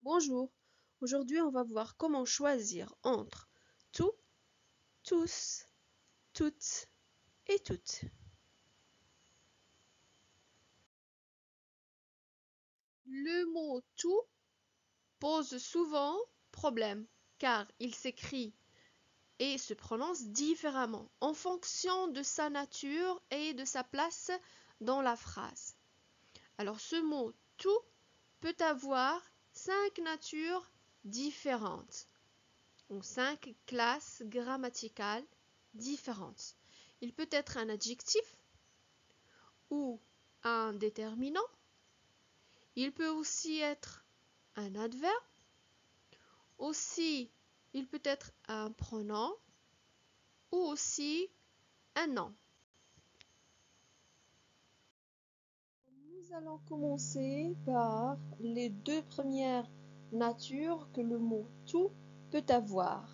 Bonjour, aujourd'hui on va voir comment choisir entre tout, tous, toutes et toutes. Le mot tout pose souvent problème car il s'écrit et se prononce différemment en fonction de sa nature et de sa place dans la phrase. Alors ce mot tout peut avoir 5 natures différentes ou 5 classes grammaticales différentes. Il peut être un adjectif ou un déterminant. Il peut aussi être un adverbe. Aussi, il peut être un pronom ou aussi un nom. Nous allons commencer par les deux premières natures que le mot tout peut avoir.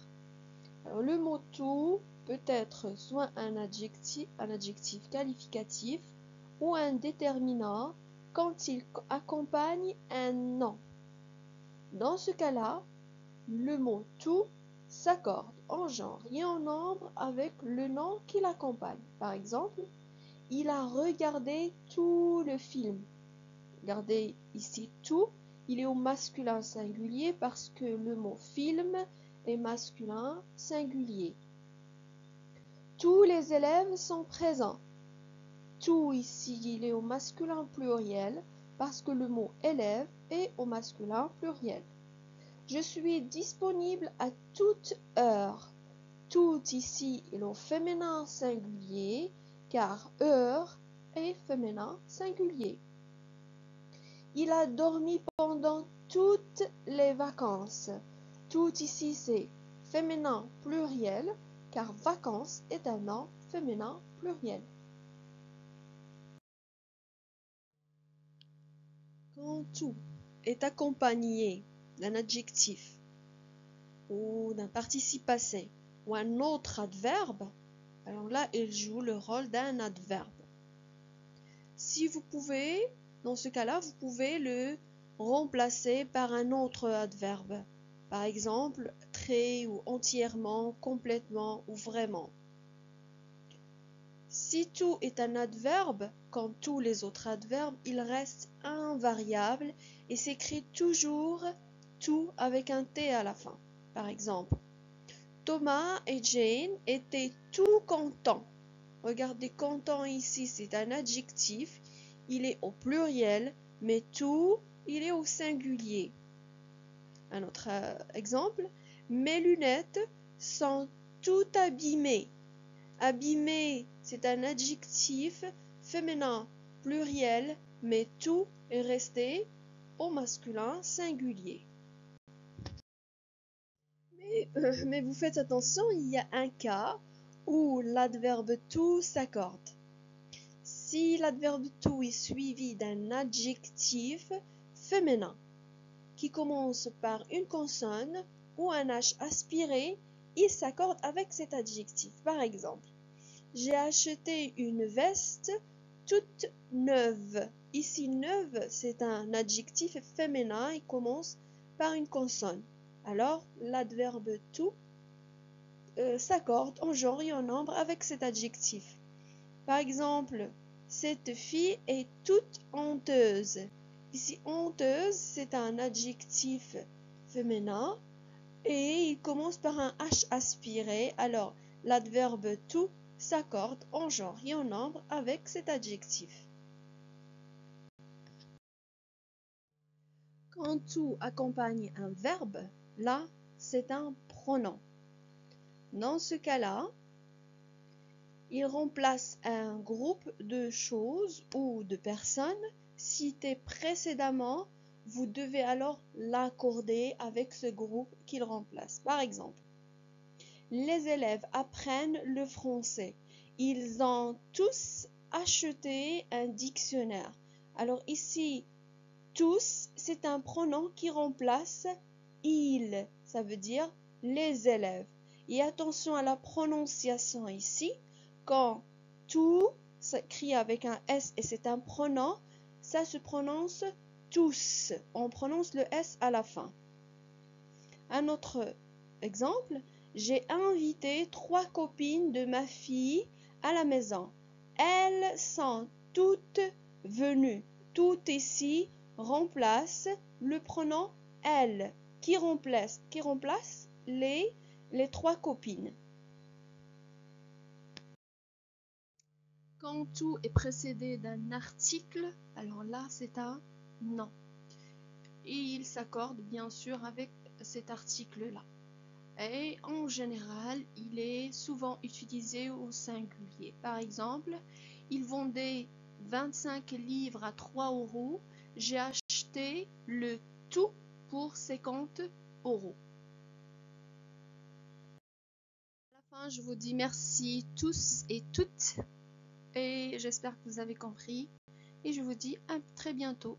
Alors, le mot tout peut être soit un adjectif qualificatif ou un déterminant quand il accompagne un nom. Dans ce cas-là, le mot tout s'accorde en genre et en nombre avec le nom qui l'accompagne. Par exemple, il a regardé tout le film. Regardez ici tout, il est au masculin singulier parce que le mot film est masculin singulier. Tous les élèves sont présents. Tout ici, il est au masculin pluriel parce que le mot élève est au masculin pluriel. Je suis disponible à toute heure. Tout ici est au féminin singulier car heure est féminin singulier. Il a dormi pendant toutes les vacances. Tout ici c'est féminin pluriel car vacances est un nom féminin pluriel. Quand tout est accompagné d'un adjectif ou d'un participe passé ou un autre adverbe, alors là, il joue le rôle d'un adverbe. Si vous pouvez, dans ce cas-là, vous pouvez le remplacer par un autre adverbe. Par exemple, très ou entièrement, complètement ou vraiment. Si tout est un adverbe, comme tous les autres adverbes, il reste invariable et s'écrit toujours tout avec un T à la fin. Par exemple, Thomas et Jane étaient tout contents. Regardez, content ici, c'est un adjectif. Il est au pluriel, mais tout, il est au singulier. Un autre exemple, mes lunettes sont tout abîmées. Abîmé, c'est un adjectif féminin pluriel, mais tout est resté au masculin singulier. Mais vous faites attention, il y a un cas où l'adverbe tout s'accorde. Si l'adverbe tout est suivi d'un adjectif féminin qui commence par une consonne ou un H aspiré, il s'accorde avec cet adjectif. Par exemple, j'ai acheté une veste toute neuve. Ici, neuve, c'est un adjectif féminin et commence par une consonne. Alors, l'adverbe tout s'accorde en genre et en nombre avec cet adjectif. Par exemple, cette fille est toute honteuse. Ici, honteuse, c'est un adjectif féminin et il commence par un H aspiré. Alors, l'adverbe tout s'accorde en genre et en nombre avec cet adjectif. Quand tout accompagne un verbe, là, c'est un pronom. Dans ce cas-là, il remplace un groupe de choses ou de personnes citées précédemment. Vous devez alors l'accorder avec ce groupe qu'il remplace. Par exemple, les élèves apprennent le français. Ils ont tous acheté un dictionnaire. Alors ici, tous, c'est un pronom qui remplace ils. Ça veut dire les élèves. Et attention à la prononciation ici. Quand tout s'écrit avec un S et c'est un pronom, ça se prononce tous. On prononce le S à la fin. Un autre exemple. J'ai invité 3 copines de ma fille à la maison. Elles sont toutes venues. Tout ici remplace le pronom elle qui remplace les 3 copines. Quand tout est précédé d'un article, alors là c'est un nom. Et il s'accorde bien sûr avec cet article-là. Et en général, il est souvent utilisé au singulier. Par exemple, il vendait 25 livres à 3 €. J'ai acheté le tout pour 50 €. À la fin, je vous dis merci tous et toutes. Et j'espère que vous avez compris. Et je vous dis à très bientôt.